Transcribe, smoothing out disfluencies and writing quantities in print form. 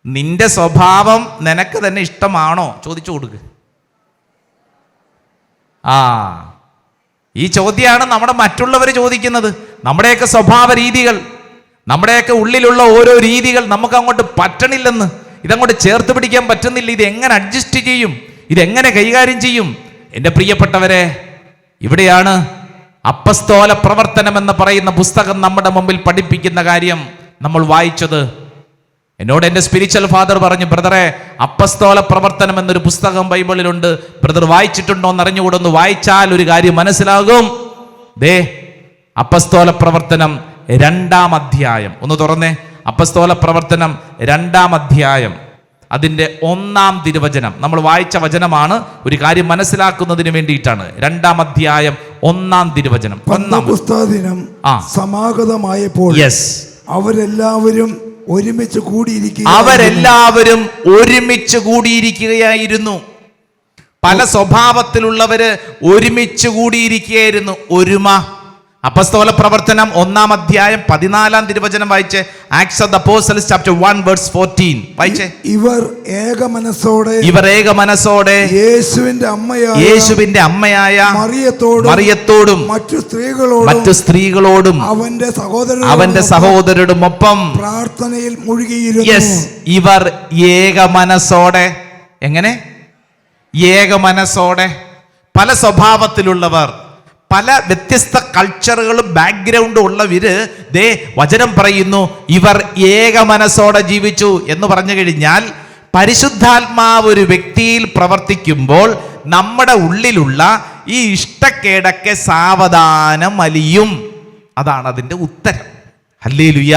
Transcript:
നിന്റെ സ്വഭാവം നിനക്ക് തന്നെ ഇഷ്ടമാണോ? ചോദിച്ചു കൊടുക്ക്. ഈ ചോദ്യമാണ് നമ്മുടെ മറ്റുള്ളവർ ചോദിക്കുന്നത്. നമ്മുടെയൊക്കെ സ്വഭാവ രീതികൾ, നമ്മുടെയൊക്കെ ഉള്ളിലുള്ള ഓരോ രീതികൾ നമുക്ക് അങ്ങോട്ട് പറ്റണില്ലെന്ന്, ഇതങ്ങോട്ട് ചേർത്ത് പിടിക്കാൻ പറ്റുന്നില്ല. ഇത് എങ്ങനെ അഡ്ജസ്റ്റ് ചെയ്യും? ഇതെങ്ങനെ കൈകാര്യം ചെയ്യും? എൻ്റെ പ്രിയപ്പെട്ടവരെ, ഇവിടെയാണ് അപ്പസ്തോല പ്രവർത്തനം എന്ന് പറയുന്ന പുസ്തകം നമ്മുടെ മുമ്പിൽ പഠിപ്പിക്കുന്ന കാര്യം നമ്മൾ വായിച്ചത്. എന്നോട് എൻ്റെ സ്പിരിച്വൽ ഫാദർ പറഞ്ഞു, ബ്രദറെ, അപ്പസ്തോല പ്രവർത്തനം എന്നൊരു പുസ്തകം ബൈബിളിലുണ്ട്, ബ്രദർ വായിച്ചിട്ടുണ്ടോ എന്ന് അറിഞ്ഞുകൂടെ? ഒന്ന് വായിച്ചാൽ ഒരു കാര്യം മനസ്സിലാകും. ദേ, അപ്പസ്തോല പ്രവർത്തനം 2-ാം അധ്യായം ഒന്ന് തുറന്നേ. അപ്പസ്തോല പ്രവർത്തനം 2-ാം അധ്യായം അതിൻ്റെ 1-ാം തിരുവചനം നമ്മൾ വായിച്ച വചനമാണ്. ഒരു കാര്യം മനസ്സിലാക്കുന്നതിന് വേണ്ടിയിട്ടാണ്. 2-ാം അധ്യായം 1-ാം തിരുവചനം. പെന്തക്കോസ്താദിനം സമാഗതമായപ്പോൾ അവരെല്ലാവരും ഒരുമിച്ച് കൂടിയിരിക്കുകയായിരുന്നു. പല സ്വഭാവത്തിലുള്ളവര് ഒരുമിച്ച് കൂടിയിരിക്കുകയായിരുന്നു. ഒരുമ. അപ്പസ്തോല പ്രവർത്തനം 1-ാം അധ്യായം 14-ാം തിരുവചനം വായിച്ചേ. Acts of the Apostles chapter 1 verse 14 വായിച്ചേ. ഇവർ ഏക മനസ്സോടെ യേശുവിന്റെ അമ്മയായ മറിയത്തോടും മറ്റു സ്ത്രീകളോടും അവന്റെ സഹോദരരോടുമൊപ്പം പ്രാർത്ഥനയിൽ മുഴുകിയിരുന്നു. ഇവർ ഏക മനസ്സോടെ. എങ്ങനെ? ഏക മനസ്സോടെ. പല സ്വഭാവത്തിലുള്ളവർ, പല വ്യത്യസ്ത കൾച്ചറുകളും ബാക്ക്ഗ്രൗണ്ടും ഉള്ളവര് ദേ വചനം പറയുന്നു, ഇവർ ഏക മനസ്സോടെ ജീവിച്ചു എന്ന് പറഞ്ഞു കഴിഞ്ഞാൽ, പരിശുദ്ധാത്മാവ് ഒരു വ്യക്തിയിൽ പ്രവർത്തിക്കുമ്പോൾ നമ്മുടെ ഉള്ളിലുള്ള ഈ ഇഷ്ടക്കേടൊക്കെ സാവധാനം അലിയും. അതാണ് അതിൻ്റെ ഉത്തരം. ഹല്ലേലൂയ.